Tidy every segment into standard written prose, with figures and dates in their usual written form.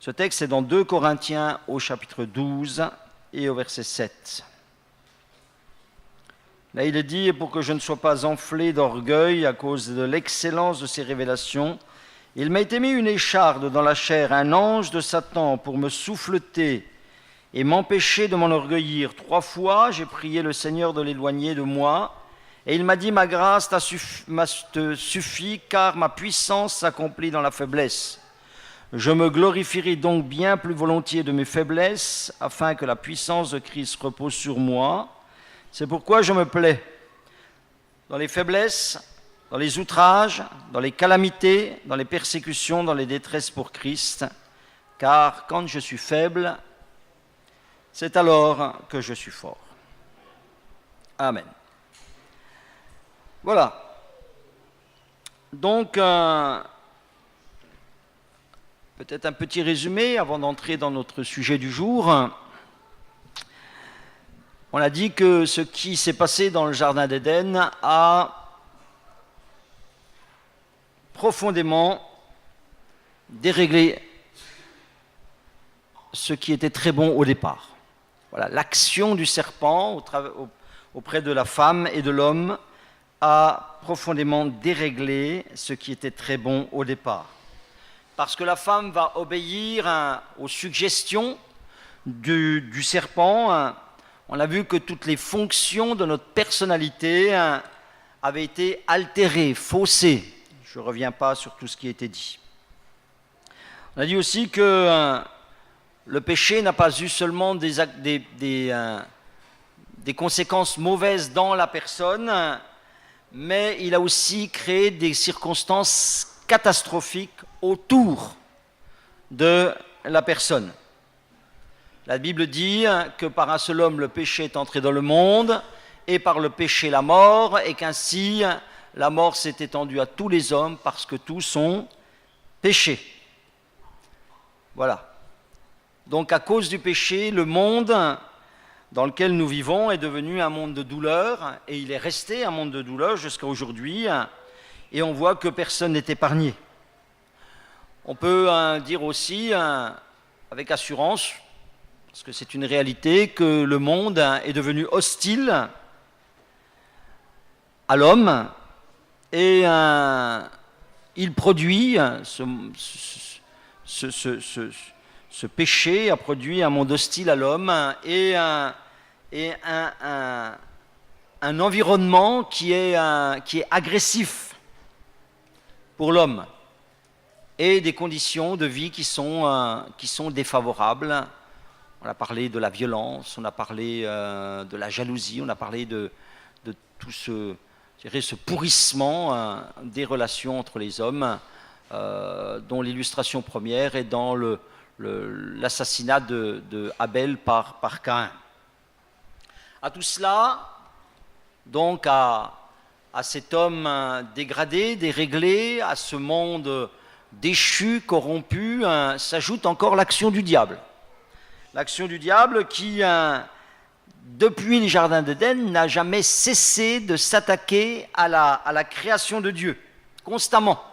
Ce texte est dans 2 Corinthiens au chapitre 12 et au verset 7. Là, il est dit, et pour que je ne sois pas enflé d'orgueil à cause de l'excellence de ces révélations, il m'a été mis une écharde dans la chair, un ange de Satan pour me souffleter et m'empêcher de m'enorgueillir. 3 fois, j'ai prié le Seigneur de l'éloigner de moi, et il m'a dit, ma grâce te suffit, car ma puissance s'accomplit dans la faiblesse. Je me glorifierai donc bien plus volontiers de mes faiblesses, afin que la puissance de Christ repose sur moi. C'est pourquoi je me plais dans les faiblesses, dans les outrages, dans les calamités, dans les persécutions, dans les détresses pour Christ, car quand je suis faible, c'est alors que je suis fort. Amen. Voilà. Donc, peut-être un petit résumé avant d'entrer dans notre sujet du jour. On a dit que ce qui s'est passé dans le Jardin d'Éden a profondément déréglé ce qui était très bon au départ. Voilà, l'action du serpent auprès de la femme et de l'homme a profondément déréglé ce qui était très bon au départ. Parce que la femme va obéir aux suggestions du serpent. On a vu que toutes les fonctions de notre personnalité avaient été altérées, faussées. Je ne reviens pas sur tout ce qui a été dit. On a dit aussi que le péché n'a pas eu seulement des conséquences mauvaises dans la personne, mais il a aussi créé des circonstances catastrophiques autour de la personne. La Bible dit que par un seul homme le péché est entré dans le monde, et par le péché la mort, et qu'ainsi la mort s'est étendue à tous les hommes parce que tous ont péché. Voilà. Donc à cause du péché, le monde dans lequel nous vivons est devenu un monde de douleur, et il est resté un monde de douleur jusqu'à aujourd'hui, et on voit que personne n'est épargné. On peut dire aussi avec assurance, parce que c'est une réalité, que le monde est devenu hostile à l'homme, et il produit, ce péché a produit un monde hostile à l'homme, et un environnement qui est agressif pour l'homme, et des conditions de vie qui sont défavorables. On a parlé de la violence, on a parlé de la jalousie, on a parlé de tout ce pourrissement des relations entre les hommes, dont l'illustration première est dans l'assassinat de Abel par Caïn. À tout cela, donc à cet homme dégradé, déréglé, à ce monde déchu, corrompu, s'ajoute encore l'action du diable. L'action du diable qui, depuis le Jardin d'Éden, n'a jamais cessé de s'attaquer à la création de Dieu, constamment.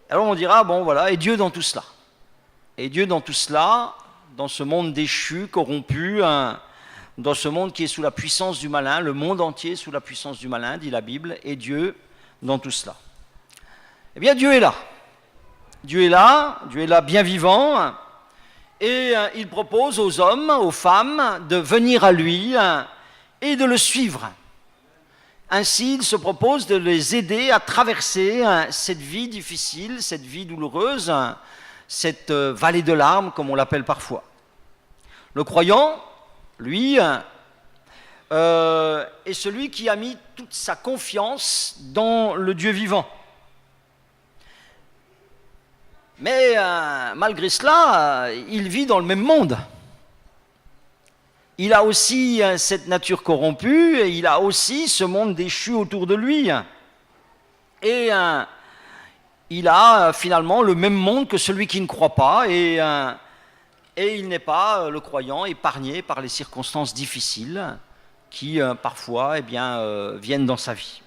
Alors on dira, bon voilà, et Dieu dans tout cela? Et Dieu dans tout cela, dans ce monde déchu, corrompu, dans ce monde qui est sous la puissance du malin, le monde entier est sous la puissance du malin, dit la Bible, et Dieu dans tout cela. Eh bien Dieu est là. Dieu est là bien vivant, et il propose aux hommes, aux femmes, de venir à lui et de le suivre. Ainsi, il se propose de les aider à traverser cette vie difficile, cette vie douloureuse, cette vallée de larmes, comme on l'appelle parfois. Le croyant, lui, est celui qui a mis toute sa confiance dans le Dieu vivant. Mais malgré cela, il vit dans le même monde. Il a aussi cette nature corrompue, et il a aussi ce monde déchu autour de lui. Et il a finalement le même monde que celui qui ne croit pas, et il n'est pas, le croyant, épargné par les circonstances difficiles qui parfois viennent dans sa vie.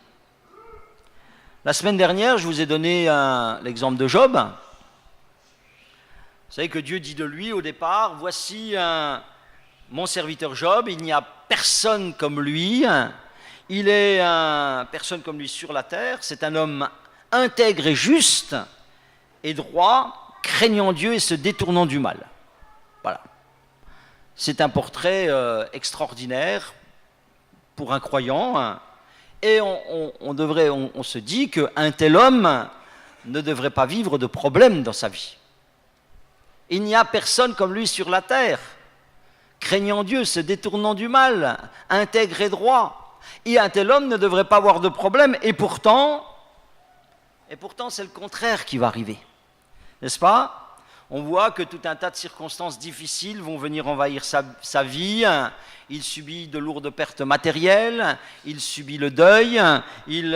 La semaine dernière, je vous ai donné l'exemple de Job. savez que Dieu dit de lui au départ, voici mon serviteur Job, il n'y a personne comme lui, il est personne comme lui sur la terre, c'est un homme intègre et juste et droit, craignant Dieu et se détournant du mal. Voilà. C'est un portrait extraordinaire pour un croyant, et on se dit qu'un tel homme ne devrait pas vivre de problèmes dans sa vie. Il n'y a personne comme lui sur la terre, craignant Dieu, se détournant du mal, intègre et droit. Et un tel homme ne devrait pas avoir de problème, et pourtant c'est le contraire qui va arriver. N'est-ce pas ? On voit que tout un tas de circonstances difficiles vont venir envahir sa vie. Il subit de lourdes pertes matérielles, il subit le deuil, il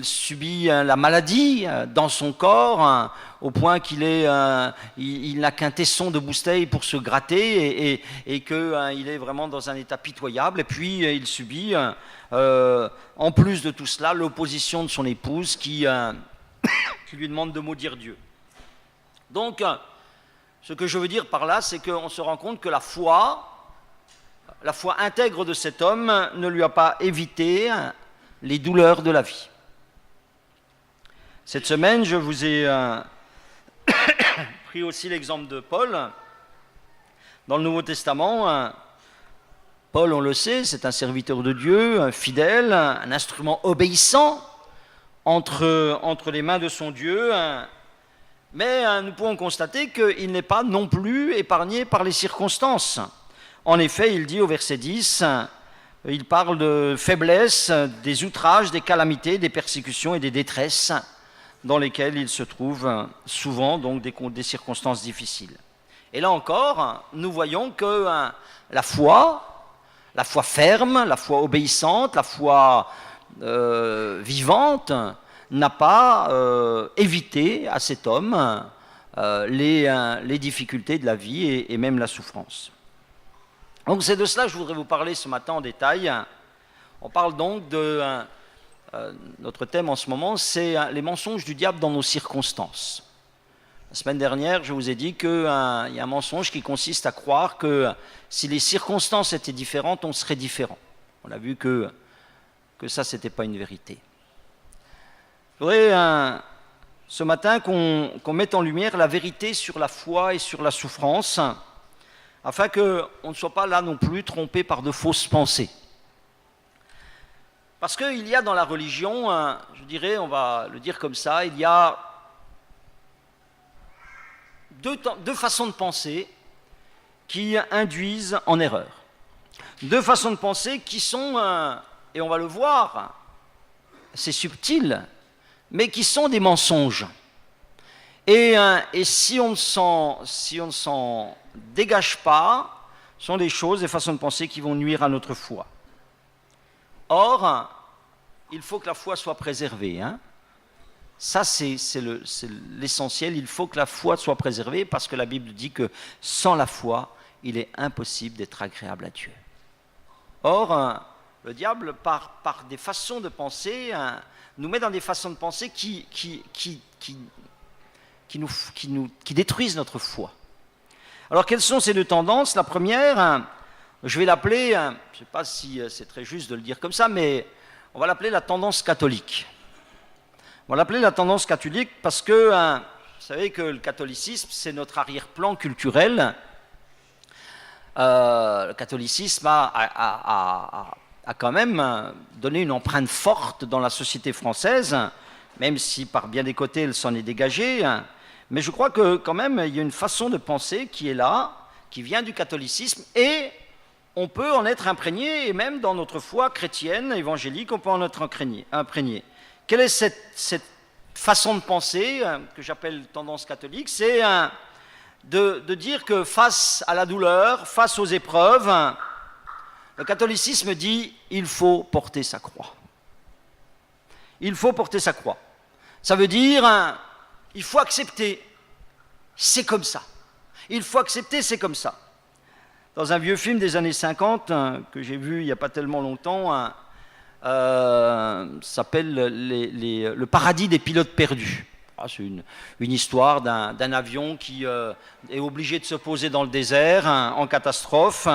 subit la maladie dans son corps, au point qu'il n'a qu'un tesson de bousteille pour se gratter et qu'il est vraiment dans un état pitoyable. Et puis il subit, en plus de tout cela, l'opposition de son épouse qui lui demande de maudire Dieu. Donc, ce que je veux dire par là, c'est qu'on se rend compte que la foi intègre de cet homme ne lui a pas évité les douleurs de la vie. Cette semaine, je vous ai pris aussi l'exemple de Paul. Dans le Nouveau Testament, Paul, on le sait, c'est un serviteur de Dieu, un fidèle, un instrument obéissant entre les mains de son Dieu. Mais nous pouvons constater qu'il n'est pas non plus épargné par les circonstances. En effet, il dit au verset 10, il parle de faiblesse, des outrages, des calamités, des persécutions et des détresses dans lesquelles il se trouve souvent, donc des circonstances difficiles. Et là encore, nous voyons que la foi ferme, la foi obéissante, la foi vivante, n'a pas évité à cet homme les difficultés de la vie et même la souffrance. Donc c'est de cela que je voudrais vous parler ce matin en détail. On parle donc de... notre thème en ce moment, c'est les mensonges du diable dans nos circonstances. La semaine dernière, je vous ai dit qu'il y a un mensonge qui consiste à croire que si les circonstances étaient différentes, on serait différent. On a vu que ça, ce n'était pas une vérité. Je voudrais ce matin qu'on mette en lumière la vérité sur la foi et sur la souffrance, afin qu'on ne soit pas là non plus trompé par de fausses pensées. Parce qu'il y a dans la religion, je dirais, on va le dire comme ça, il y a deux façons de penser qui induisent en erreur. Deux façons de penser qui sont, et on va le voir, c'est subtil, mais qui sont des mensonges. Et si on ne s'en dégage pas, ce sont des choses, des façons de penser qui vont nuire à notre foi. Or, il faut que la foi soit préservée. Ça, c'est l'essentiel. Il faut que la foi soit préservée parce que la Bible dit que sans la foi, il est impossible d'être agréable à Dieu. Or, le diable, par des façons de penser, nous met dans des façons de penser qui détruisent notre foi. Alors, quelles sont ces deux tendances ? La première, je vais l'appeler, je ne sais pas si c'est très juste de le dire comme ça, mais on va l'appeler la tendance catholique. On va l'appeler la tendance catholique parce que, vous savez que le catholicisme, c'est notre arrière-plan culturel. Le catholicisme a quand même donné une empreinte forte dans la société française, même si par bien des côtés elle s'en est dégagée. Mais je crois que quand même il y a une façon de penser qui est là, qui vient du catholicisme, et on peut en être imprégné, et même dans notre foi chrétienne, évangélique, on peut en être imprégné. Quelle est cette façon de penser que j'appelle tendance catholique ? C'est de dire que face à la douleur, face aux épreuves, le catholicisme dit il faut porter sa croix. Il faut porter sa croix. Ça veut dire il faut accepter, c'est comme ça. Il faut accepter, c'est comme ça. Dans un vieux film des années 50 que j'ai vu il n'y a pas tellement longtemps, s'appelle Le paradis des pilotes perdus. c'est une histoire d'un avion qui est obligé de se poser dans le désert en catastrophe.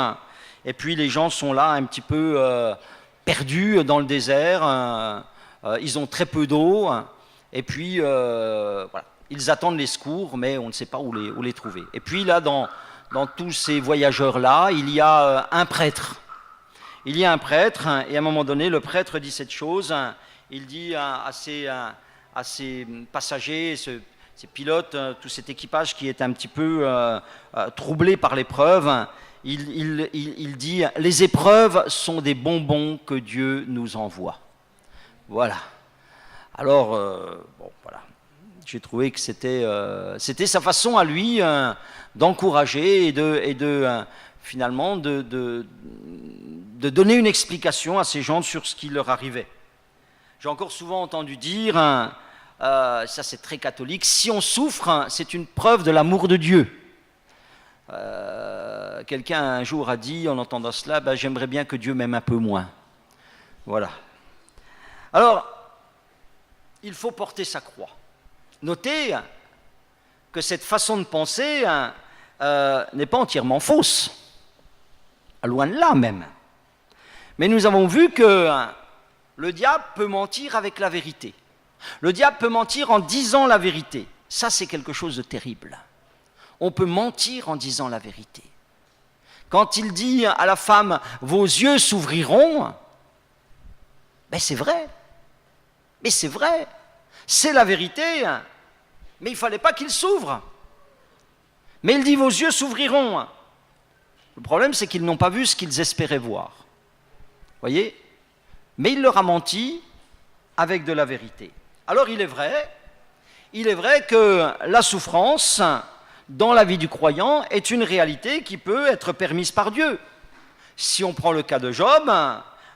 Et puis les gens sont là un petit peu perdus dans le désert. Ils ont très peu d'eau. Et puis, voilà, ils attendent les secours, mais on ne sait pas où les trouver. Et puis là, dans tous ces voyageurs-là, il y a un prêtre. Il y a un prêtre, et à un moment donné, le prêtre dit cette chose. Il dit à ces passagers, ces pilotes, tout cet équipage qui est un petit peu troublé par l'épreuve, il dit « Les épreuves sont des bonbons que Dieu nous envoie. » Voilà. Alors, bon, voilà. J'ai trouvé que c'était sa façon à lui d'encourager et finalement de donner une explication à ces gens sur ce qui leur arrivait. J'ai encore souvent entendu dire, ça c'est très catholique, si on souffre, c'est une preuve de l'amour de Dieu. Quelqu'un un jour a dit, en entendant cela, ben, j'aimerais bien que Dieu m'aime un peu moins. Voilà. Alors, il faut porter sa croix. Notez que cette façon de penser n'est pas entièrement fausse, loin de là même. Mais nous avons vu que le diable peut mentir avec la vérité. Le diable peut mentir en disant la vérité. Ça, c'est quelque chose de terrible. On peut mentir en disant la vérité. Quand il dit à la femme « vos yeux s'ouvriront », ben c'est vrai. Mais c'est vrai. C'est la vérité. Mais il ne fallait pas qu'il s'ouvre. Mais il dit « vos yeux s'ouvriront ». Le problème, c'est qu'ils n'ont pas vu ce qu'ils espéraient voir. Voyez ? Mais il leur a menti avec de la vérité. Alors il est vrai que la souffrance dans la vie du croyant est une réalité qui peut être permise par Dieu. Si on prend le cas de Job,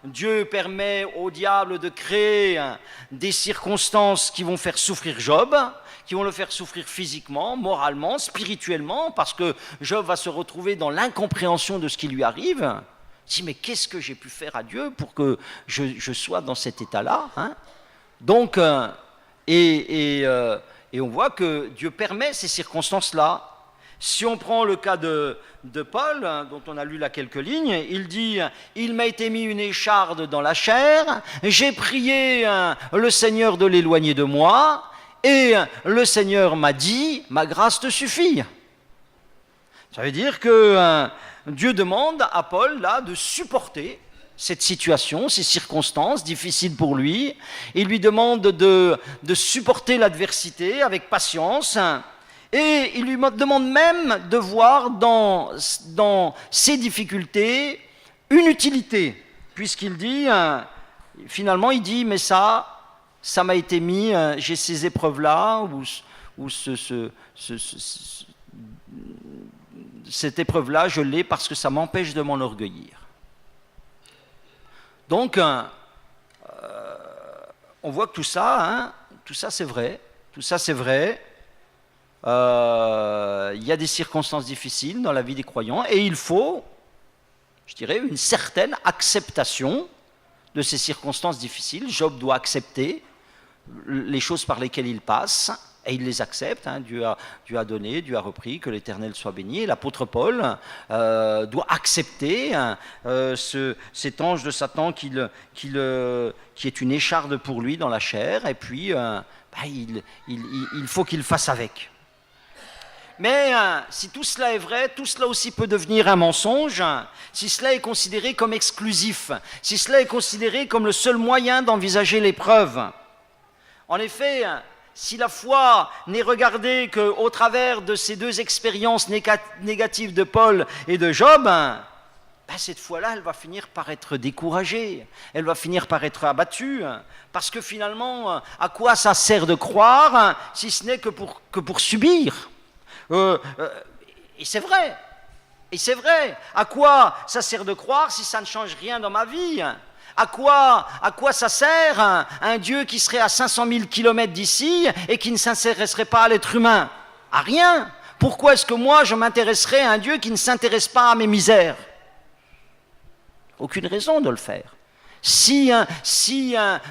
Dieu permet au diable de créer des circonstances qui vont faire souffrir Job, qui vont le faire souffrir physiquement, moralement, spirituellement, parce que Job va se retrouver dans l'incompréhension de ce qui lui arrive. Il dit, mais qu'est-ce que j'ai pu faire à Dieu pour que je sois dans cet état-là, hein ? Donc, et on voit que Dieu permet ces circonstances-là. Si on prend le cas de Paul, dont on a lu là quelques lignes, il dit « Il m'a été mis une écharde dans la chair, j'ai prié le Seigneur de l'éloigner de moi, et le Seigneur m'a dit « Ma grâce te suffit ». Ça veut dire que Dieu demande à Paul là de supporter cette situation, ces circonstances difficiles pour lui. Il lui demande de supporter l'adversité avec patience. Et il lui demande même de voir dans ces difficultés une utilité. Puisqu'il dit, finalement il dit, mais ça m'a été mis, j'ai ces épreuves-là, ou cette épreuve-là, je l'ai parce que ça m'empêche de m'enorgueillir. Donc, on voit que tout ça c'est vrai. Tout ça, c'est vrai. Il y a des circonstances difficiles dans la vie des croyants et il faut, je dirais, une certaine acceptation de ces circonstances difficiles. Job doit accepter les choses par lesquelles il passe et il les accepte. Hein. Dieu a donné, Dieu a repris, que l'Éternel soit béni. Et l'apôtre Paul doit accepter cet ange de Satan qui est une écharde pour lui dans la chair, et puis il faut qu'il fasse avec. Mais si tout cela est vrai, tout cela aussi peut devenir un mensonge, si cela est considéré comme exclusif, si cela est considéré comme le seul moyen d'envisager l'épreuve. En effet, si la foi n'est regardée qu'au travers de ces deux expériences négatives de Paul et de Job, cette foi-là, elle va finir par être découragée, elle va finir par être abattue, parce que finalement, à quoi ça sert de croire si ce n'est que pour subir ? Et c'est vrai. À quoi ça sert de croire si ça ne change rien dans ma vie ? À quoi ça sert un Dieu qui serait à 500 000 kilomètres d'ici et qui ne s'intéresserait pas à l'être humain ? À rien. Pourquoi est-ce que moi je m'intéresserais à un Dieu qui ne s'intéresse pas à mes misères ? Aucune raison de le faire.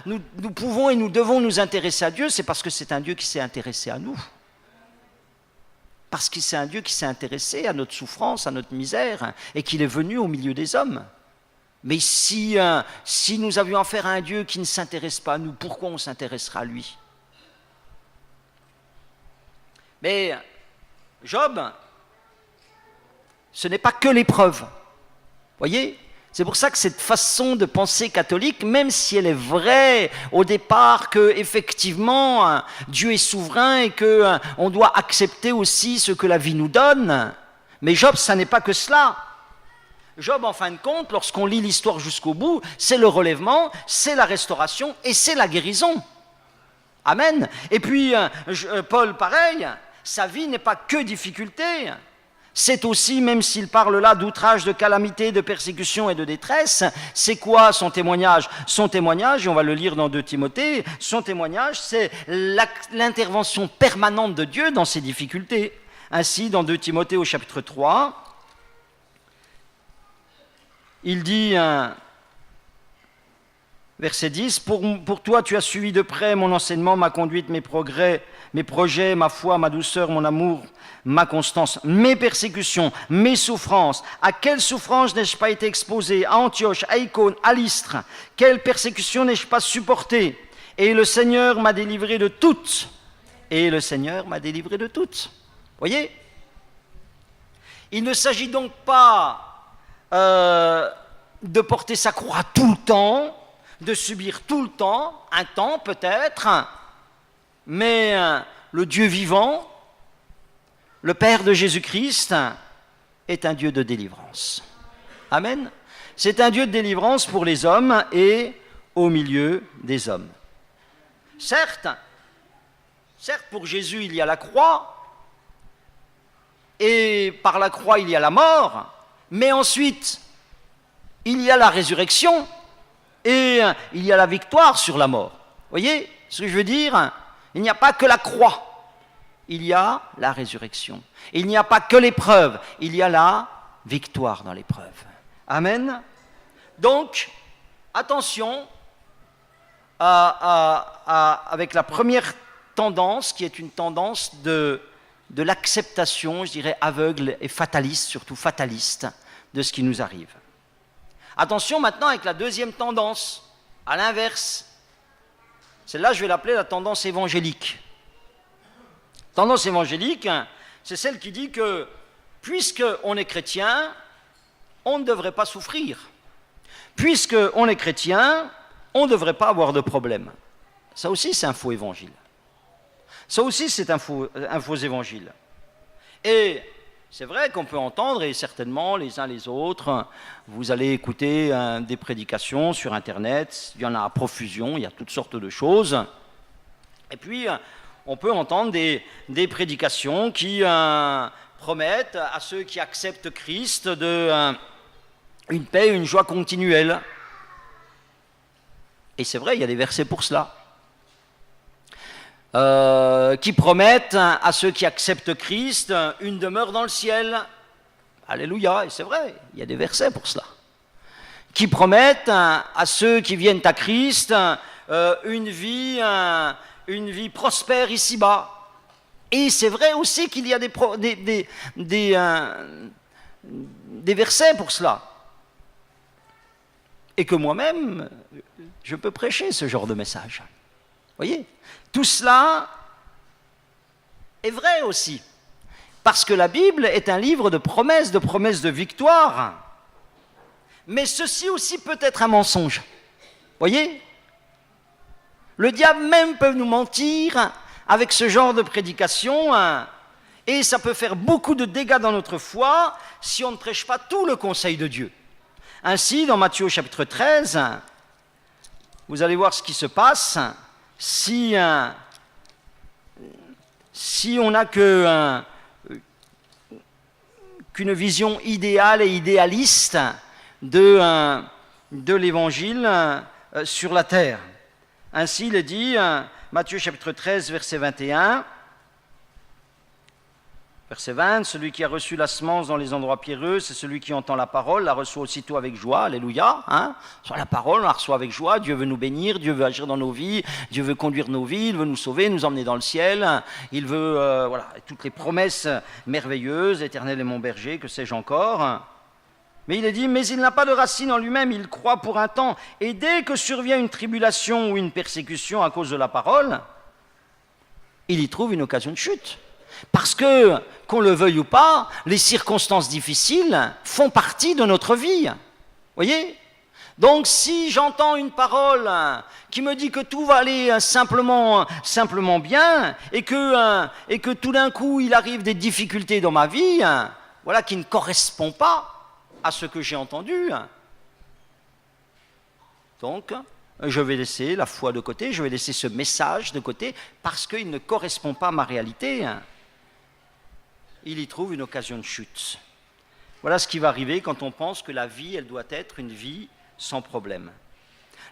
Nous pouvons et nous devons nous intéresser à Dieu, c'est parce que c'est un Dieu qui s'est intéressé à nous. Parce que c'est un Dieu qui s'est intéressé à notre souffrance, à notre misère, et qu'il est venu au milieu des hommes. Mais si nous avions affaire à un Dieu qui ne s'intéresse pas à nous, pourquoi on s'intéressera à lui? Mais Job, ce n'est pas que l'épreuve. Voyez ? C'est pour ça que cette façon de penser catholique, même si elle est vraie au départ que effectivement Dieu est souverain et que on doit accepter aussi ce que la vie nous donne, mais Job, ça n'est pas que cela. Job, en fin de compte, lorsqu'on lit l'histoire jusqu'au bout, c'est le relèvement, c'est la restauration et c'est la guérison. Amen. Et puis Paul, pareil, sa vie n'est pas que difficulté. C'est aussi, même s'il parle là d'outrage, de calamité, de persécution et de détresse, c'est quoi son témoignage? Son témoignage, et on va le lire dans 2 Timothée, son témoignage, c'est l'intervention permanente de Dieu dans ses difficultés. Ainsi, dans 2 Timothée au chapitre 3, il dit, verset 10, pour toi tu as suivi de près mon enseignement, ma conduite, mes progrès, mes projets, ma foi, ma douceur, mon amour, ma constance, mes persécutions, mes souffrances. À quelle souffrance n'ai-je pas été exposé? À Antioche, à Icône, à Lystre. Quelle persécution n'ai-je pas supportée? Et le Seigneur m'a délivré de toutes. Et le Seigneur m'a délivré de toutes. Voyez? Il ne s'agit donc pas de porter sa croix tout le temps, de subir tout le temps, un temps peut-être, mais le Dieu vivant, le Père de Jésus-Christ, est un Dieu de délivrance. Amen. C'est un Dieu de délivrance pour les hommes et au milieu des hommes. Certes, pour Jésus, il y a la croix, et par la croix, il y a la mort, mais ensuite, il y a la résurrection, et il y a la victoire sur la mort. Vous voyez ce que je veux dire? Il n'y a pas que la croix. Il y a la résurrection. Il n'y a pas que l'épreuve, il y a la victoire dans l'épreuve. Amen. Donc, attention avec la première tendance, qui est une tendance de l'acceptation, je dirais aveugle et fataliste, surtout fataliste, de ce qui nous arrive. Attention maintenant avec la deuxième tendance, à l'inverse. Celle-là, je vais l'appeler la tendance évangélique. Tendance évangélique, c'est celle qui dit que, puisqu'on est chrétien, on ne devrait pas souffrir. Puisqu'on est chrétien, on ne devrait pas avoir de problème. Ça aussi, c'est un faux évangile. Ça aussi, c'est un faux évangile. Et c'est vrai qu'on peut entendre, et certainement les uns les autres, vous allez écouter des prédications sur Internet, il y en a à profusion, il y a toutes sortes de choses. Et puis, on peut entendre des prédications qui promettent à ceux qui acceptent Christ une paix, une joie continuelle. Et c'est vrai, il y a des versets pour cela. Qui promettent à ceux qui acceptent Christ une demeure dans le ciel. Alléluia, et c'est vrai, il y a des versets pour cela. Qui promettent à ceux qui viennent à Christ une vie prospère ici-bas. Et c'est vrai aussi qu'il y a des versets pour cela. Et que moi-même, je peux prêcher ce genre de message. Voyez, tout cela est vrai aussi, parce que la Bible est un livre de promesses de victoire, mais ceci aussi peut être un mensonge. Voyez, le diable même peut nous mentir avec ce genre de prédication, et ça peut faire beaucoup de dégâts dans notre foi si on ne prêche pas tout le conseil de Dieu. Ainsi, dans Matthieu chapitre 13, vous allez voir ce qui se passe. Si on n'a qu'une vision idéale et idéaliste de l'évangile sur la terre. Ainsi, il est dit, Matthieu chapitre 13, verset 21, Verset 20, celui qui a reçu la semence dans les endroits pierreux, c'est celui qui entend la parole, la reçoit aussitôt avec joie, alléluia, Soit la parole, on la reçoit avec joie, Dieu veut nous bénir, Dieu veut agir dans nos vies, Dieu veut conduire nos vies, il veut nous sauver, nous emmener dans le ciel, il veut, voilà, toutes les promesses merveilleuses, éternel est mon berger, que sais-je encore. Mais il est dit, mais il n'a pas de racine en lui-même, il croit pour un temps, et dès que survient une tribulation ou une persécution à cause de la parole, il y trouve une occasion de chute. Parce que, qu'on le veuille ou pas, les circonstances difficiles font partie de notre vie. Voyez ? Donc si j'entends une parole qui me dit que tout va aller simplement bien, et que tout d'un coup il arrive des difficultés dans ma vie, voilà, qui ne correspondent pas à ce que j'ai entendu, donc je vais laisser la foi de côté, je vais laisser ce message de côté, parce qu'il ne correspond pas à ma réalité. Il y trouve une occasion de chute. Voilà ce qui va arriver quand on pense que la vie, elle doit être une vie sans problème.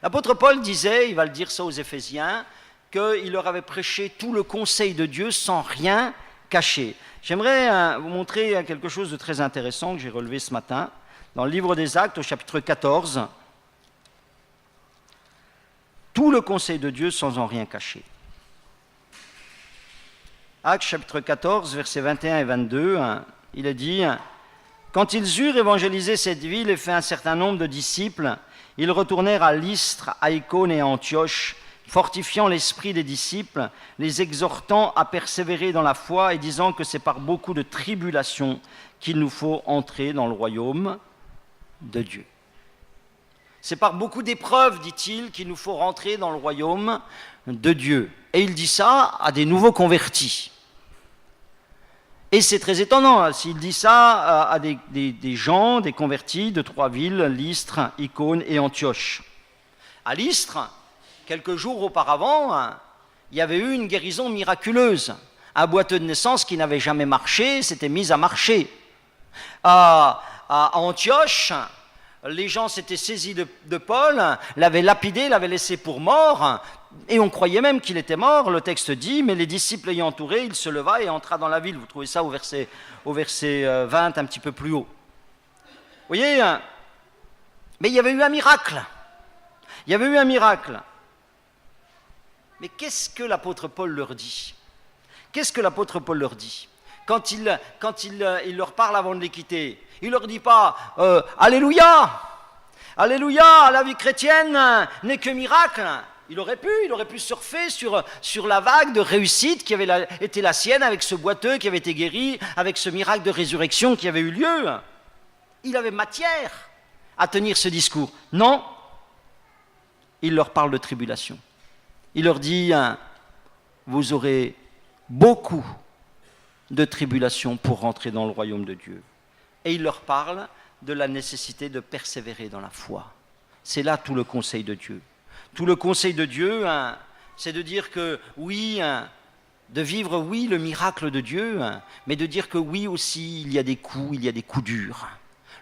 L'apôtre Paul disait, il va le dire ça aux Éphésiens, qu'il leur avait prêché tout le conseil de Dieu sans rien cacher. J'aimerais vous montrer quelque chose de très intéressant que j'ai relevé ce matin, dans le livre des Actes, au chapitre 14. Tout le conseil de Dieu sans en rien cacher. Actes chapitre 14, versets 21 et 22, il est dit « Quand ils eurent évangélisé cette ville et fait un certain nombre de disciples, ils retournèrent à Lystre, à Icône et à Antioche, fortifiant l'esprit des disciples, les exhortant à persévérer dans la foi et disant que c'est par beaucoup de tribulations qu'il nous faut entrer dans le royaume de Dieu. » C'est par beaucoup d'épreuves, dit-il, qu'il nous faut rentrer dans le royaume de Dieu. Et il dit ça à des nouveaux convertis. Et c'est très étonnant, s'il dit ça à des gens, des convertis de 3 villes, Lystre, Icône et Antioche. À Lystre, quelques jours auparavant, il y avait eu une guérison miraculeuse. Un boiteux de naissance qui n'avait jamais marché s'était mis à marcher. À Antioche, les gens s'étaient saisis de Paul, l'avaient lapidé, l'avaient laissé pour mort, et on croyait même qu'il était mort. Le texte dit, mais les disciples l'ayant entouré, il se leva et entra dans la ville. Vous trouvez ça au verset 20, un petit peu plus haut. Vous voyez, mais il y avait eu un miracle. Il y avait eu un miracle. Mais qu'est-ce que l'apôtre Paul leur dit ? Qu'est-ce que l'apôtre Paul leur dit ? Quand il leur parle avant de les quitter, il ne leur dit pas « Alléluia ! Alléluia ! La vie chrétienne n'est que miracle !» Il aurait pu surfer sur la vague de réussite qui avait été la sienne avec ce boiteux qui avait été guéri, avec ce miracle de résurrection qui avait eu lieu. Il avait matière à tenir ce discours. Non, il leur parle de tribulation. Il leur dit « Vous aurez beaucoup de tribulations pour rentrer dans le royaume de Dieu. » Et il leur parle de la nécessité de persévérer dans la foi. C'est là tout le conseil de Dieu. Tout le conseil de Dieu, c'est de dire que oui, de vivre, oui, le miracle de Dieu, mais de dire que oui aussi, il y a des coups durs.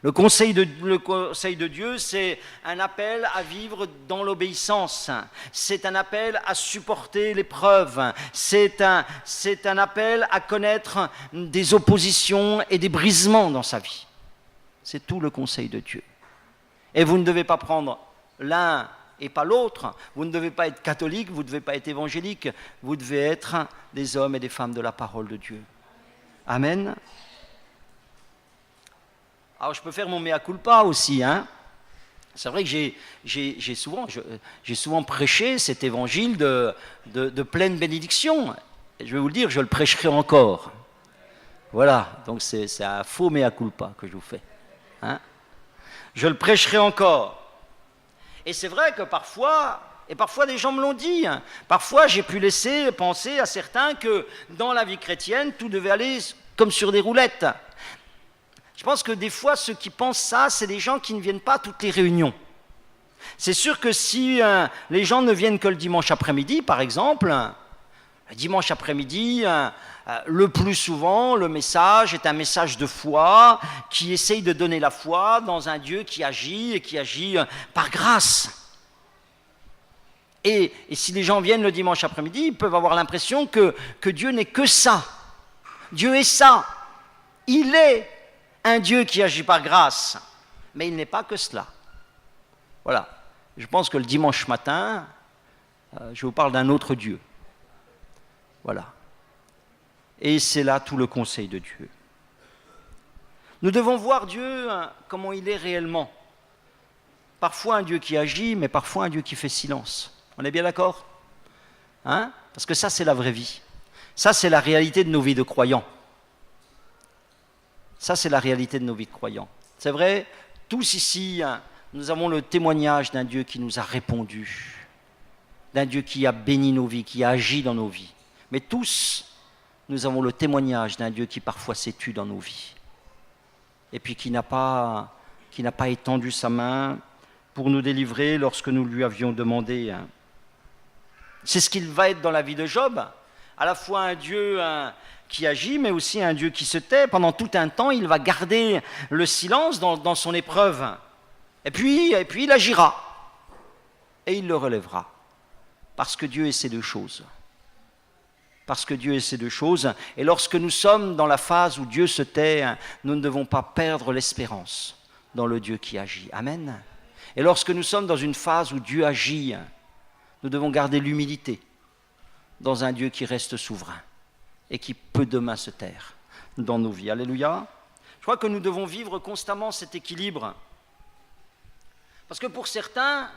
Le conseil de Dieu, c'est un appel à vivre dans l'obéissance. C'est un appel à supporter l'épreuve. C'est un appel à connaître des oppositions et des brisements dans sa vie. C'est tout le conseil de Dieu. Et vous ne devez pas prendre l'un et pas l'autre. Vous ne devez pas être catholique, vous ne devez pas être évangélique. Vous devez être des hommes et des femmes de la parole de Dieu. Amen. Alors je peux faire mon mea culpa aussi, C'est vrai que j'ai souvent prêché cet évangile de pleine bénédiction. Et je vais vous le dire, je le prêcherai encore. Voilà, donc c'est un faux mea culpa que je vous fais. Je le prêcherai encore. Et c'est vrai que parfois des gens me l'ont dit, parfois j'ai pu laisser penser à certains que dans la vie chrétienne, tout devait aller comme sur des roulettes. Je pense que des fois, ceux qui pensent ça, c'est des gens qui ne viennent pas à toutes les réunions. C'est sûr que si les gens ne viennent que le dimanche après-midi, par exemple, le dimanche après-midi, le plus souvent, le message est un message de foi qui essaye de donner la foi dans un Dieu qui agit par grâce. Et si les gens viennent le dimanche après-midi, ils peuvent avoir l'impression que Dieu n'est que ça. Dieu est ça. Il est un Dieu qui agit par grâce, mais il n'est pas que cela. Voilà. Je pense que le dimanche matin, je vous parle d'un autre Dieu. Voilà. Et c'est là tout le conseil de Dieu. Nous devons voir Dieu comment il est réellement. Parfois un Dieu qui agit, mais parfois un Dieu qui fait silence. On est bien d'accord ? Hein ? Parce que ça, c'est la vraie vie. Ça, c'est la réalité de nos vies de croyants. Ça, c'est la réalité de nos vies de croyants. C'est vrai, tous ici, nous avons le témoignage d'un Dieu qui nous a répondu, d'un Dieu qui a béni nos vies, qui a agi dans nos vies. Mais tous, nous avons le témoignage d'un Dieu qui parfois s'est tu dans nos vies. Et puis qui n'a pas étendu sa main pour nous délivrer lorsque nous lui avions demandé. C'est ce qu'il va être dans la vie de Job. À la fois un Dieu qui agit, mais aussi un Dieu qui se tait. Pendant tout un temps, il va garder le silence dans son épreuve. Et puis il agira. Et il le relèvera. Parce que Dieu est ces deux choses. Parce que Dieu est ces deux choses. Et lorsque nous sommes dans la phase où Dieu se tait, nous ne devons pas perdre l'espérance dans le Dieu qui agit. Amen. Et lorsque nous sommes dans une phase où Dieu agit, nous devons garder l'humilité dans un Dieu qui reste souverain et qui peut demain se taire dans nos vies. Alléluia. Je crois que nous devons vivre constamment cet équilibre. Parce que pour certains,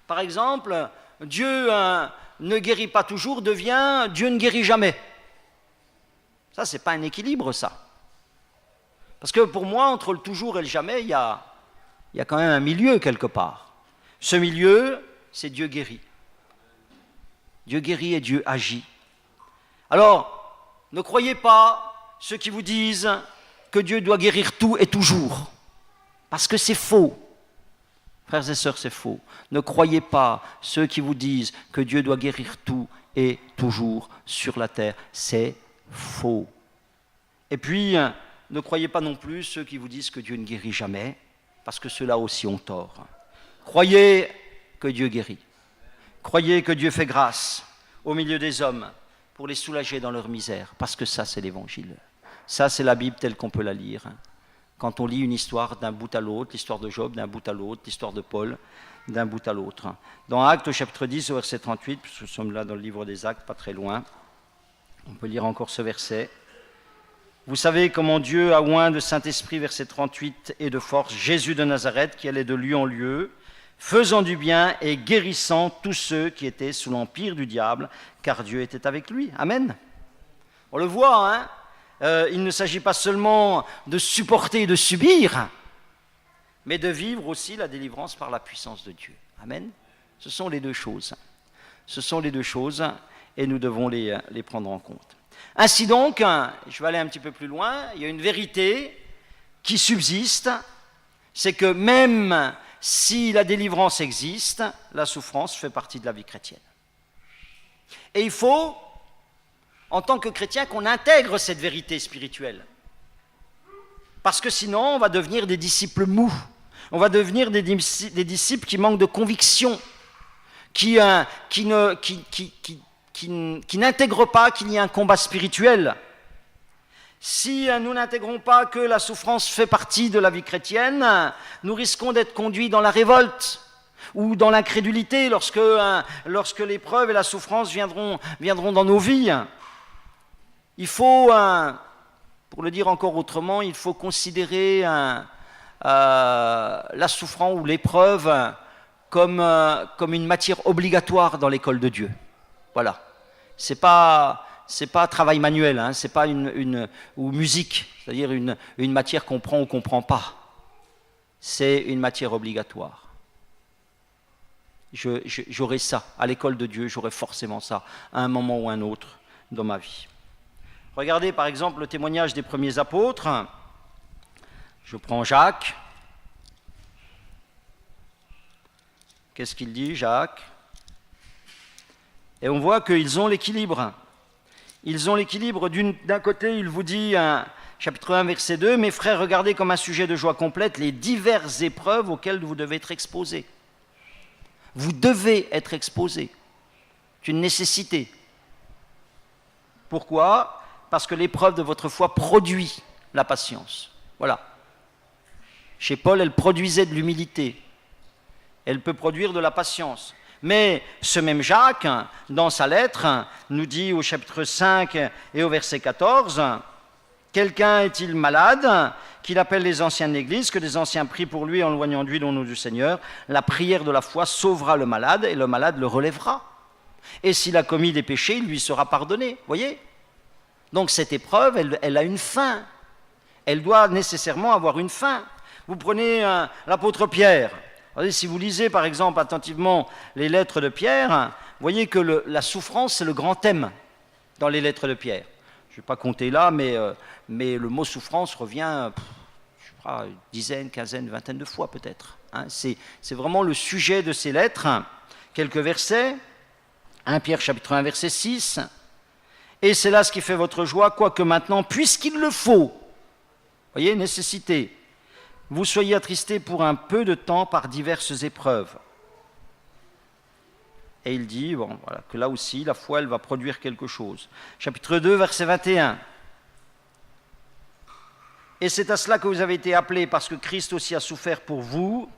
par exemple, Dieu ne guérit pas toujours, devient Dieu ne guérit jamais. Ça, ce n'est pas un équilibre, ça. Parce que pour moi, entre le toujours et le jamais, il y a quand même un milieu quelque part. Ce milieu, c'est Dieu guérit. Dieu guérit et Dieu agit. Alors, ne croyez pas ceux qui vous disent que Dieu doit guérir tout et toujours. Parce que c'est faux. Frères et sœurs, c'est faux. Ne croyez pas ceux qui vous disent que Dieu doit guérir tout et toujours sur la terre. C'est faux. Et puis, ne croyez pas non plus ceux qui vous disent que Dieu ne guérit jamais, parce que ceux-là aussi ont tort. Croyez que Dieu guérit. Croyez que Dieu fait grâce au milieu des hommes pour les soulager dans leur misère, parce que ça, c'est l'Évangile. Ça, c'est la Bible telle qu'on peut la lire. Quand on lit une histoire d'un bout à l'autre, l'histoire de Job d'un bout à l'autre, l'histoire de Paul d'un bout à l'autre. Dans Actes au chapitre 10, au verset 38, puisque nous sommes là dans le livre des Actes, pas très loin, on peut lire encore ce verset. Vous savez comment Dieu a oint de Saint-Esprit, verset 38, et de force, Jésus de Nazareth, qui allait de lieu en lieu, faisant du bien et guérissant tous ceux qui étaient sous l'empire du diable, car Dieu était avec lui. Amen. On le voit, hein ? Il ne s'agit pas seulement de supporter et de subir, mais de vivre aussi la délivrance par la puissance de Dieu. Amen. Ce sont les deux choses. Ce sont les deux choses et nous devons les prendre en compte. Ainsi donc, je vais aller un petit peu plus loin, il y a une vérité qui subsiste, c'est que même si la délivrance existe, la souffrance fait partie de la vie chrétienne. Et il faut, en tant que chrétien, qu'on intègre cette vérité spirituelle. Parce que sinon, on va devenir des disciples mous. On va devenir des disciples qui manquent de conviction, qui n'intègrent pas qu'il y a un combat spirituel. Si nous n'intégrons pas que la souffrance fait partie de la vie chrétienne, nous risquons d'être conduits dans la révolte ou dans l'incrédulité lorsque l'épreuve et la souffrance viendront dans nos vies. Il faut, pour le dire encore autrement, il faut considérer la souffrance ou l'épreuve comme une matière obligatoire dans l'école de Dieu. Voilà. C'est pas travail manuel, hein, c'est pas ou musique, c'est-à-dire une matière qu'on prend ou qu'on prend pas. C'est une matière obligatoire. J'aurai ça. À l'école de Dieu, j'aurai forcément ça, à un moment ou à un autre dans ma vie. Regardez par exemple le témoignage des premiers apôtres. Je prends Jacques. Qu'est-ce qu'il dit, Jacques ? Et on voit qu'ils ont l'équilibre. Ils ont l'équilibre. D'un côté, il vous dit, chapitre 1, verset 2, « Mes frères, regardez comme un sujet de joie complète les diverses épreuves auxquelles vous devez être exposés. » Vous devez être exposés. C'est une nécessité. Pourquoi ? Parce que l'épreuve de votre foi produit la patience. Voilà. Chez Paul, elle produisait de l'humilité. Elle peut produire de la patience. Mais ce même Jacques, dans sa lettre, nous dit au chapitre 5 et au verset 14, « Quelqu'un est-il malade, qu'il appelle les anciens de l'Église, que les anciens prient pour lui en loignant d'huile au nom du Seigneur. La prière de la foi sauvera le malade et le malade le relèvera. Et s'il a commis des péchés, il lui sera pardonné. » Voyez ? Donc cette épreuve, elle a une fin. Elle doit nécessairement avoir une fin. Vous prenez l'apôtre Pierre. Si vous lisez par exemple attentivement les lettres de Pierre, vous voyez que la souffrance c'est le grand thème dans les lettres de Pierre. Je ne vais pas compter là, mais le mot souffrance revient, je sais pas, une dizaine, quinzaine, vingtaine de fois peut-être. Hein. C'est vraiment le sujet de ces lettres. Quelques versets, 1 Pierre chapitre 1 verset 6, « Et c'est là ce qui fait votre joie, quoique maintenant, puisqu'il le faut, voyez, nécessité, vous soyez attristés pour un peu de temps par diverses épreuves. » Et il dit bon, voilà, que là aussi, la foi, elle va produire quelque chose. Chapitre 2, verset 21. « Et c'est à cela que vous avez été appelés, parce que Christ aussi a souffert pour vous. »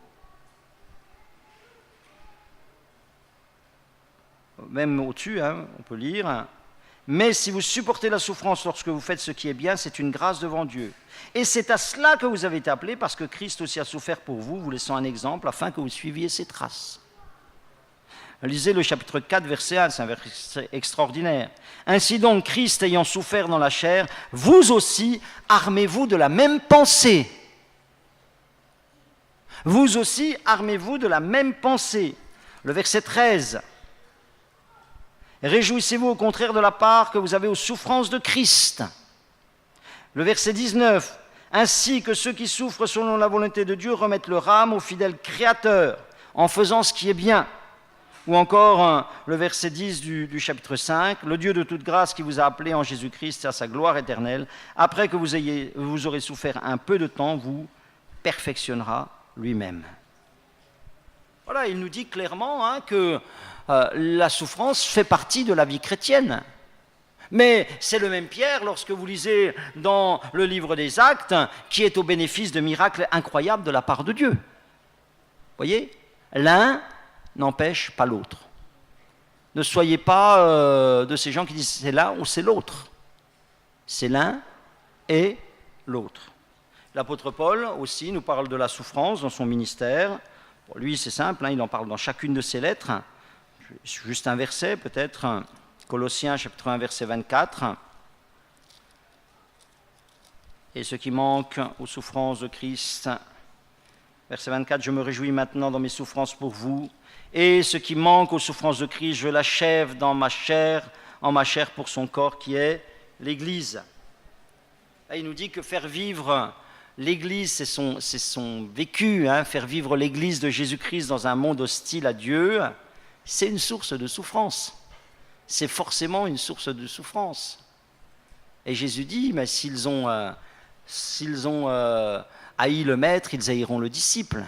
Même au-dessus, hein, on peut lire. « Mais si vous supportez la souffrance lorsque vous faites ce qui est bien, c'est une grâce devant Dieu. Et c'est à cela que vous avez été appelés, parce que Christ aussi a souffert pour vous, vous laissant un exemple, afin que vous suiviez ses traces. » Lisez le chapitre 4, verset 1, c'est un verset extraordinaire. « Ainsi donc, Christ ayant souffert dans la chair, vous aussi armez-vous de la même pensée. » Vous aussi armez-vous de la même pensée. Le verset 13. « Réjouissez-vous au contraire de la part que vous avez aux souffrances de Christ. » Le verset 19. « Ainsi que ceux qui souffrent selon la volonté de Dieu remettent leur âme au fidèle Créateur en faisant ce qui est bien. » Ou encore le verset 10 du chapitre 5, « Le Dieu de toute grâce qui vous a appelé en Jésus-Christ à sa gloire éternelle, après que vous aurez souffert un peu de temps, vous perfectionnera lui-même. » Voilà, il nous dit clairement que la souffrance fait partie de la vie chrétienne. Mais c'est le même Pierre, lorsque vous lisez dans le livre des Actes, qui est au bénéfice de miracles incroyables de la part de Dieu. Vous voyez ? L'un n'empêche pas l'autre. Ne soyez pas de ces gens qui disent c'est l'un ou c'est l'autre. C'est l'un et l'autre. L'apôtre Paul aussi nous parle de la souffrance dans son ministère. Pour lui c'est simple, il en parle dans chacune de ses lettres. Juste un verset peut-être, Colossiens chapitre 1 verset 24. Et ce qui manque aux souffrances de Christ, verset 24, « Je me réjouis maintenant dans mes souffrances pour vous, et ce qui manque aux souffrances de Christ, je l'achève en ma chair pour son corps qui est l'Église. » Il nous dit que faire vivre l'Église, c'est son vécu, faire vivre l'Église de Jésus-Christ dans un monde hostile à Dieu, c'est une source de souffrance. C'est forcément une source de souffrance. Et Jésus dit, mais s'ils ont haï le maître, ils haïront le disciple.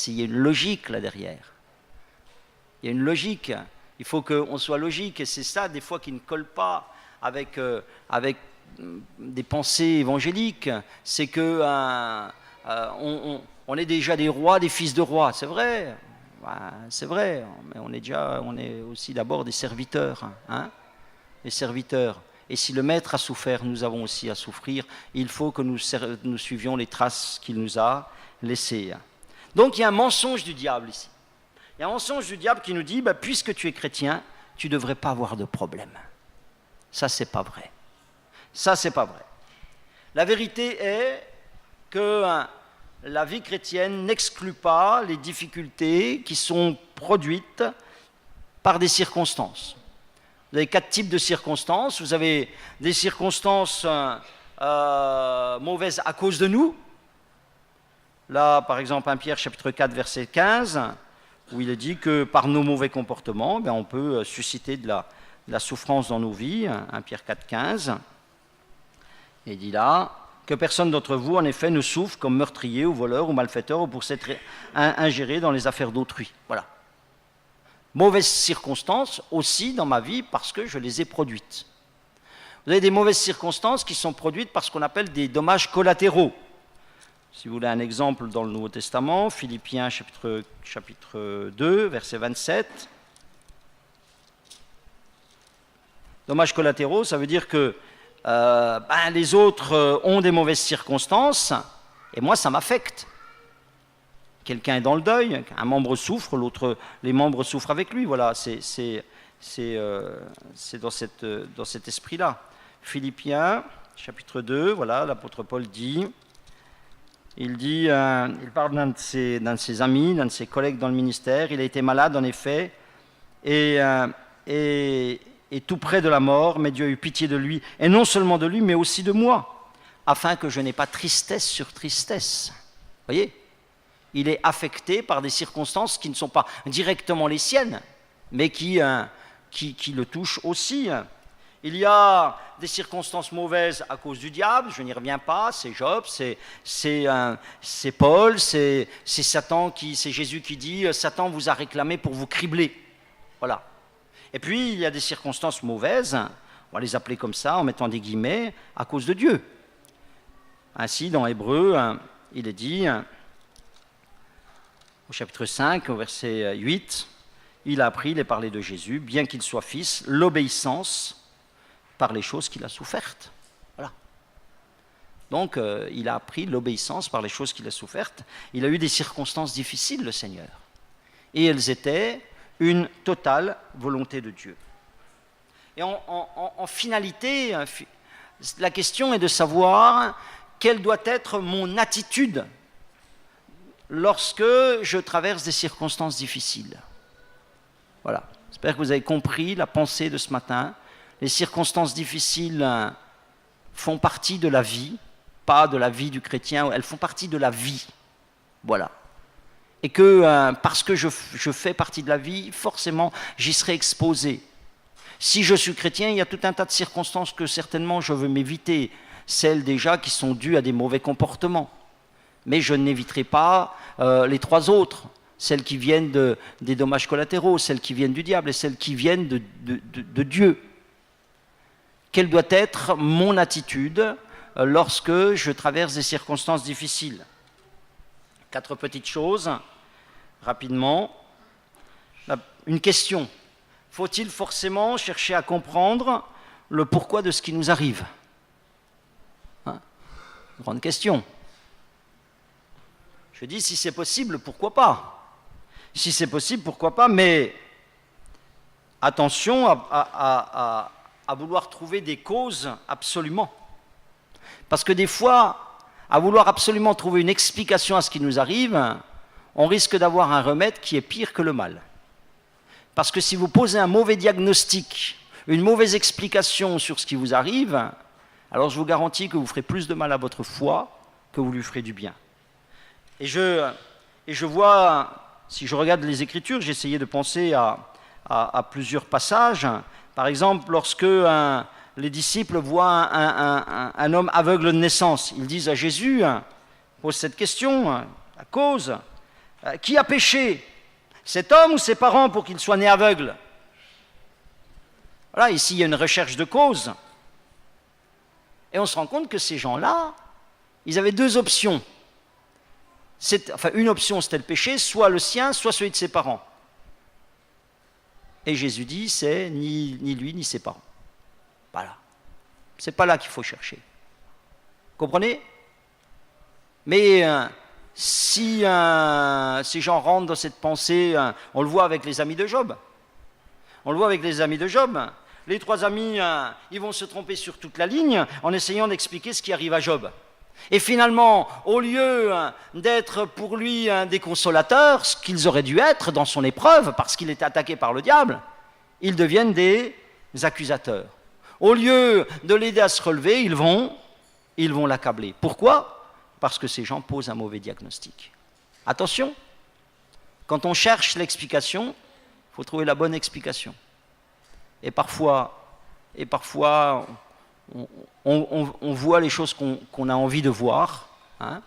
Il y a une logique là derrière. Il y a une logique. Il faut qu'on soit logique. Et c'est ça, des fois, qui ne colle pas avec des pensées évangéliques. C'est que on est déjà des rois, des fils de rois. C'est vrai. C'est vrai. Mais on est aussi d'abord des serviteurs. Des serviteurs. Et si le maître a souffert, nous avons aussi à souffrir. Il faut que nous suivions les traces qu'il nous a laissées. Donc il y a un mensonge du diable ici. Il y a un mensonge du diable qui nous dit, puisque tu es chrétien, tu ne devrais pas avoir de problème. Ça, c'est pas vrai. Ça, c'est pas vrai. La vérité est que la vie chrétienne n'exclut pas les difficultés qui sont produites par des circonstances. Vous avez 4 types de circonstances. Vous avez des circonstances mauvaises à cause de nous. Là, par exemple, 1 Pierre chapitre 4, verset 15, où il est dit que par nos mauvais comportements, on peut susciter de la souffrance dans nos vies. 1 Pierre 4, 15. Et il dit là, que personne d'entre vous, en effet, ne souffre comme meurtrier ou voleur ou malfaiteur ou pour s'être ingéré dans les affaires d'autrui. Voilà. Mauvaises circonstances aussi dans ma vie parce que je les ai produites. Vous avez des mauvaises circonstances qui sont produites par ce qu'on appelle des dommages collatéraux. Si vous voulez un exemple dans le Nouveau Testament, Philippiens chapitre 2, verset 27. Dommages collatéraux, ça veut dire que les autres ont des mauvaises circonstances, et moi ça m'affecte. Quelqu'un est dans le deuil, un membre souffre, les membres souffrent avec lui. Voilà, c'est dans cet esprit-là. Philippiens, chapitre 2, voilà, l'apôtre Paul dit, il parle d'un de ses amis, d'un de ses collègues dans le ministère. Il a été malade, en effet, et tout près de la mort, mais Dieu a eu pitié de lui, et non seulement de lui, mais aussi de moi, afin que je n'ai pas tristesse sur tristesse. Vous voyez ? Il est affecté par des circonstances qui ne sont pas directement les siennes, mais qui le touchent aussi. Il y a des circonstances mauvaises à cause du diable, je n'y reviens pas, c'est Job, c'est Paul, c'est Satan, c'est Jésus qui dit « Satan vous a réclamé pour vous cribler ». Voilà. Et puis, il y a des circonstances mauvaises, on va les appeler comme ça, en mettant des guillemets, à cause de Dieu. Ainsi, dans Hébreux, il est dit, au chapitre 5, au verset 8, il a appris les parler de Jésus, bien qu'il soit fils, l'obéissance par les choses qu'il a souffertes. Voilà. Donc, il a appris l'obéissance par les choses qu'il a souffertes. Il a eu des circonstances difficiles, le Seigneur. Et elles étaient une totale volonté de Dieu. Et en finalité, la question est de savoir quelle doit être mon attitude lorsque je traverse des circonstances difficiles. Voilà. J'espère que vous avez compris la pensée de ce matin. Les circonstances difficiles font partie de la vie, pas de la vie du chrétien, elles font partie de la vie. Voilà. Et que parce que je fais partie de la vie, forcément, j'y serai exposé. Si je suis chrétien, il y a tout un tas de circonstances que certainement je veux m'éviter, celles déjà qui sont dues à des mauvais comportements. Mais je n'éviterai pas les trois autres, celles qui viennent des dommages collatéraux, celles qui viennent du diable et celles qui viennent de Dieu. Quelle doit être mon attitude lorsque je traverse des circonstances difficiles ? 4 petites choses, rapidement. Une question. Faut-il forcément chercher à comprendre le pourquoi de ce qui nous arrive ? Grande question. Je dis, si c'est possible, pourquoi pas ? Si c'est possible, pourquoi pas ? Mais attention à vouloir trouver des causes absolument. Parce que des fois, à vouloir absolument trouver une explication à ce qui nous arrive, on risque d'avoir un remède qui est pire que le mal. Parce que si vous posez un mauvais diagnostic, une mauvaise explication sur ce qui vous arrive, alors je vous garantis que vous ferez plus de mal à votre foi que vous lui ferez du bien. Et je vois, si je regarde les Écritures, j'ai essayé de penser à plusieurs passages. Par exemple, lorsque les disciples voient un homme aveugle de naissance, ils disent à Jésus, posent cette question, la cause, qui a péché, cet homme ou ses parents pour qu'il soit né aveugle ? Voilà, ici il y a une recherche de cause. Et on se rend compte que ces gens-là, ils avaient 2 options. Une option, c'était le péché, soit le sien, soit celui de ses parents. Et Jésus dit, c'est ni lui, ni ses parents. Voilà. C'est pas là qu'il faut chercher. Comprenez ? Mais si ces gens rentrent dans cette pensée, on le voit avec les amis de Job. On le voit avec les amis de Job. Les 3 amis, ils vont se tromper sur toute la ligne en essayant d'expliquer ce qui arrive à Job. Et finalement, au lieu d'être pour lui des consolateurs, ce qu'ils auraient dû être dans son épreuve, parce qu'il était attaqué par le diable, ils deviennent des accusateurs. Au lieu de l'aider à se relever, ils vont l'accabler. Pourquoi ? Parce que ces gens posent un mauvais diagnostic. Attention, quand on cherche l'explication, il faut trouver la bonne explication. Et parfois on voit les choses qu'on a envie de voir, hein,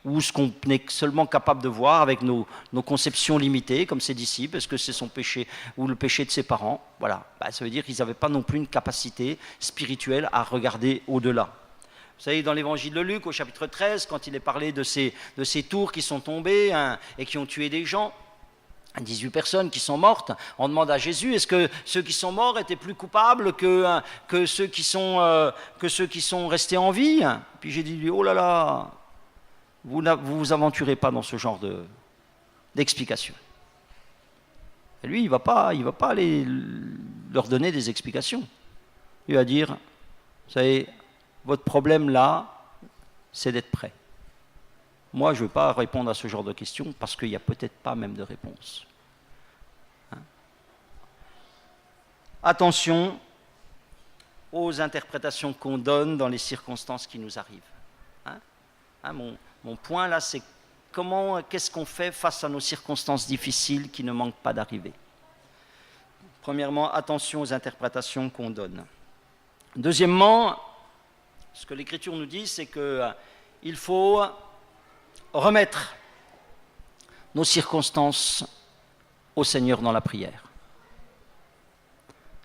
ou ce qu'on est seulement capable de voir avec nos conceptions limitées, comme ses disciples, est-ce que c'est son péché ou le péché de ses parents? Voilà, ça veut dire qu'ils n'avaient pas non plus une capacité spirituelle à regarder au-delà. Vous savez, dans l'évangile de Luc, au chapitre 13, quand il est parlé de ces tours qui sont tombées et qui ont tué des gens, 18 personnes qui sont mortes, on demande à Jésus, est-ce que ceux qui sont morts étaient plus coupables que ceux qui sont restés en vie? Puis j'ai dit, oh là là, vous vous aventurez pas dans ce genre d'explications. Et lui, il va pas aller leur donner des explications. Il va dire, vous savez, votre problème là, c'est d'être prêt. Moi, je ne vais pas répondre à ce genre de questions parce qu'il n'y a peut-être pas même de réponse. Attention aux interprétations qu'on donne dans les circonstances qui nous arrivent. Mon point là, c'est qu'est-ce qu'on fait face à nos circonstances difficiles qui ne manquent pas d'arriver. Premièrement, attention aux interprétations qu'on donne. Deuxièmement, ce que l'Écriture nous dit, c'est qu'il faut remettre nos circonstances au Seigneur dans la prière.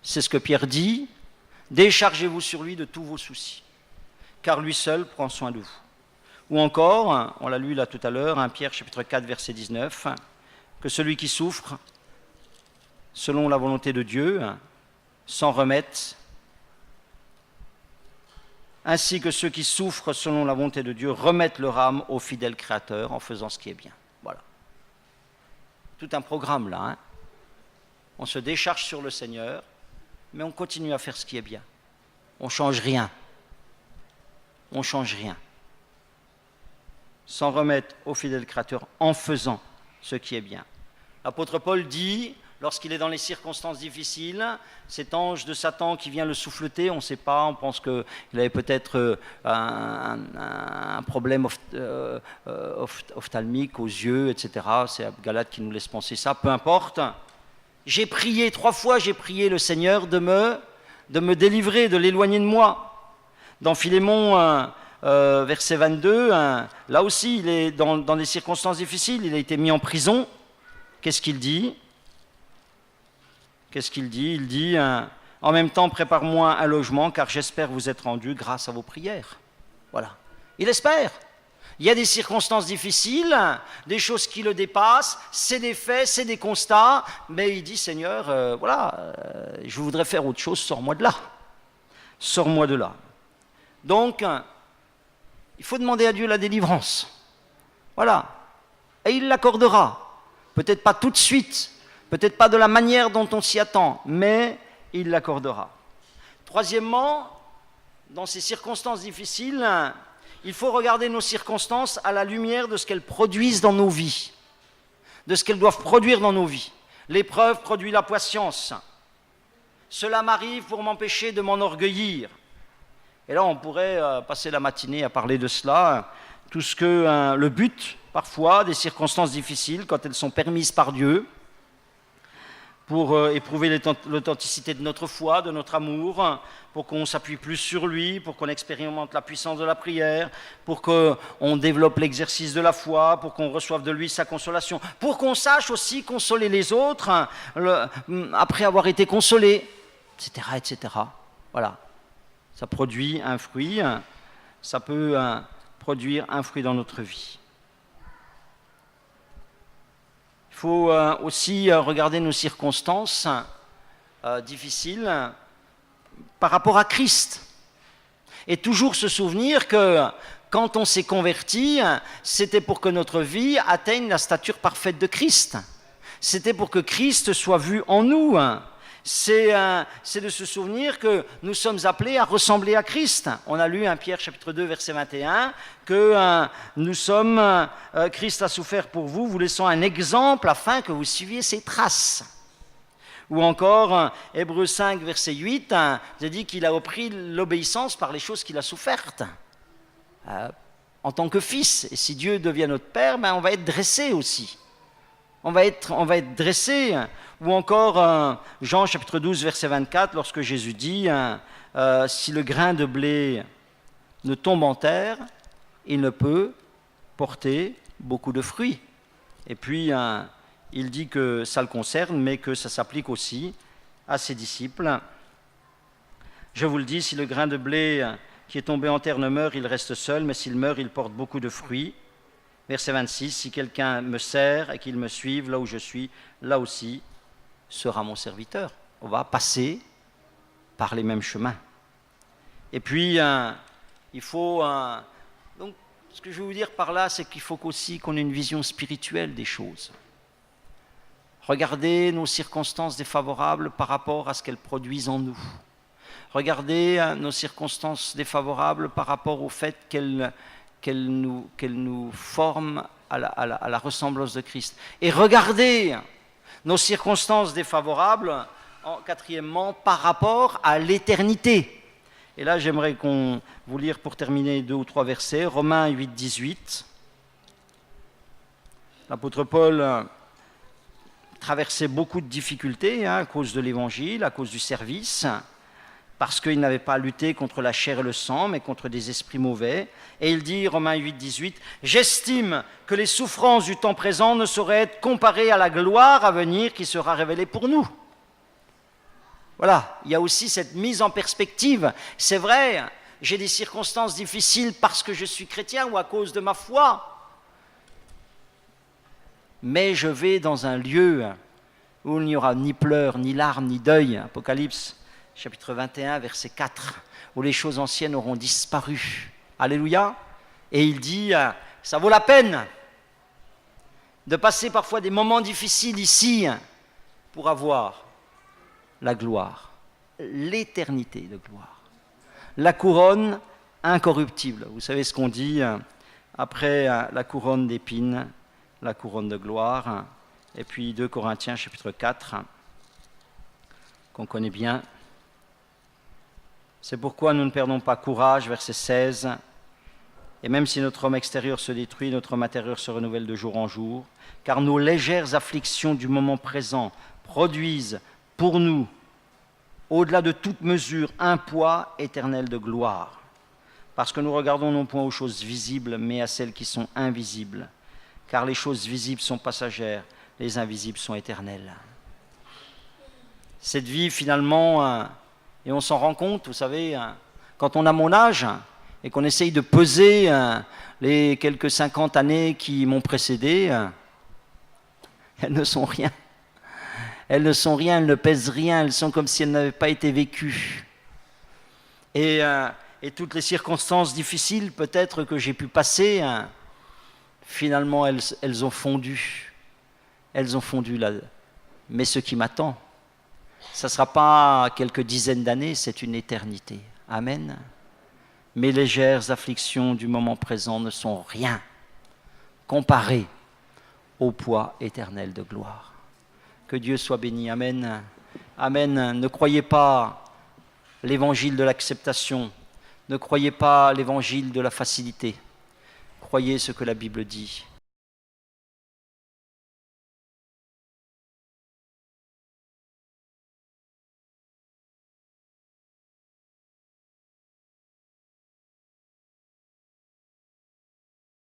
C'est ce que Pierre dit, déchargez-vous sur lui de tous vos soucis, car lui seul prend soin de vous. Ou encore, on l'a lu là tout à l'heure, 1 Pierre chapitre 4 verset 19, que celui qui souffre selon la volonté de Dieu s'en remette, ainsi que ceux qui souffrent selon la volonté de Dieu remettent leur âme au fidèle Créateur en faisant ce qui est bien. Voilà. Tout un programme là. On se décharge sur le Seigneur, mais on continue à faire ce qui est bien. On ne change rien. On ne change rien. S'en remettre au fidèle Créateur en faisant ce qui est bien. L'apôtre Paul dit, lorsqu'il est dans les circonstances difficiles, cet ange de Satan qui vient le souffleter, on ne sait pas, on pense qu'il avait peut-être un problème ophtalmique aux yeux, etc. C'est Galate qui nous laisse penser ça, peu importe. J'ai prié 3 fois, j'ai prié le Seigneur de me délivrer, de l'éloigner de moi. Dans Philémon, verset 22, là aussi, il est dans des circonstances difficiles, il a été mis en prison. Qu'est-ce qu'il dit ? Il dit, en même temps, prépare-moi un logement, car j'espère vous être rendu grâce à vos prières. Voilà. Il espère. Il y a des circonstances difficiles, des choses qui le dépassent, c'est des faits, c'est des constats, mais il dit, Seigneur, je voudrais faire autre chose, sors-moi de là. Sors-moi de là. Donc, il faut demander à Dieu la délivrance. Voilà. Et il l'accordera. Peut-être pas tout de suite, peut-être pas de la manière dont on s'y attend, mais il l'accordera. Troisièmement, dans ces circonstances difficiles, il faut regarder nos circonstances à la lumière de ce qu'elles produisent dans nos vies, de ce qu'elles doivent produire dans nos vies. L'épreuve produit la patience. Cela m'arrive pour m'empêcher de m'enorgueillir. Et là, on pourrait passer la matinée à parler de cela. Tout ce que le but, parfois, des circonstances difficiles, quand elles sont permises par Dieu, pour éprouver l'authenticité de notre foi, de notre amour, pour qu'on s'appuie plus sur lui, pour qu'on expérimente la puissance de la prière, pour qu'on développe l'exercice de la foi, pour qu'on reçoive de lui sa consolation, pour qu'on sache aussi consoler les autres après avoir été consolés, etc., etc. Voilà. Ça produit un fruit, ça peut produire un fruit dans notre vie. Il faut aussi regarder nos circonstances difficiles par rapport à Christ. Et toujours se souvenir que quand on s'est converti, c'était pour que notre vie atteigne la stature parfaite de Christ. C'était pour que Christ soit vu en nous. C'est de se souvenir que nous sommes appelés à ressembler à Christ. On a lu 1 Pierre chapitre 2 verset 21 que Christ a souffert pour vous, vous laissant un exemple afin que vous suiviez ses traces. Ou encore Hébreux 5 verset 8, il dit qu'il a appris l'obéissance par les choses qu'il a souffertes. En tant que fils, et si Dieu devient notre Père, on va être dressé aussi. On va être dressé. Ou encore Jean chapitre 12 verset 24, lorsque Jésus dit si le grain de blé ne tombe en terre, il ne peut porter beaucoup de fruits. Et puis, il dit que ça le concerne, mais que ça s'applique aussi à ses disciples. Je vous le dis, si le grain de blé qui est tombé en terre ne meurt, il reste seul, mais s'il meurt, il porte beaucoup de fruits. Verset 26, si quelqu'un me sert et qu'il me suive là où je suis, là aussi sera mon serviteur. On va passer par les mêmes chemins. Et puis, il faut... donc, ce que je veux vous dire par là, c'est qu'il faut aussi qu'on ait une vision spirituelle des choses. Regardez nos circonstances défavorables par rapport à ce qu'elles produisent en nous. Regardez nos circonstances défavorables par rapport au fait qu'elles nous forment à la ressemblance de Christ. Et regardez nos circonstances défavorables, quatrièmement, par rapport à l'éternité. Et là, j'aimerais vous lire pour terminer 2 ou 3 versets. Romains 8, 18. L'apôtre Paul traversait beaucoup de difficultés à cause de l'évangile, à cause du service, parce qu'il n'avait pas à lutter contre la chair et le sang, mais contre des esprits mauvais. Et il dit, Romains 8, 18, « J'estime que les souffrances du temps présent ne sauraient être comparées à la gloire à venir qui sera révélée pour nous. » Voilà, il y a aussi cette mise en perspective. C'est vrai, j'ai des circonstances difficiles parce que je suis chrétien ou à cause de ma foi. Mais je vais dans un lieu où il n'y aura ni pleurs, ni larmes, ni deuil. Apocalypse, chapitre 21, verset 4, où les choses anciennes auront disparu. Alléluia. Et il dit, ça vaut la peine de passer parfois des moments difficiles ici pour avoir la gloire, l'éternité de gloire. La couronne incorruptible. Vous savez ce qu'on dit après la couronne d'épines, la couronne de gloire. Et puis 2 Corinthiens chapitre 4, qu'on connaît bien. C'est pourquoi nous ne perdons pas courage, verset 16. Et même si notre homme extérieur se détruit, notre homme intérieur se renouvelle de jour en jour, car nos légères afflictions du moment présent produisent pour nous, au-delà de toute mesure, un poids éternel de gloire. Parce que nous regardons non point aux choses visibles, mais à celles qui sont invisibles. Car les choses visibles sont passagères, les invisibles sont éternelles. Cette vie, finalement, et on s'en rend compte, vous savez, quand on a mon âge, et qu'on essaye de peser les quelques 50 années qui m'ont précédé, elles ne sont rien. Elles ne sont rien, elles ne pèsent rien, elles sont comme si elles n'avaient pas été vécues. Et toutes les circonstances difficiles peut-être que j'ai pu passer, finalement elles ont fondu. Elles ont fondu là. Mais ce qui m'attend, ça ne sera pas quelques dizaines d'années, c'est une éternité. Amen. Mes légères afflictions du moment présent ne sont rien comparées au poids éternel de gloire. Que Dieu soit béni. Amen. Amen. Ne croyez pas l'évangile de l'acceptation. Ne croyez pas l'évangile de la facilité. Croyez ce que la Bible dit.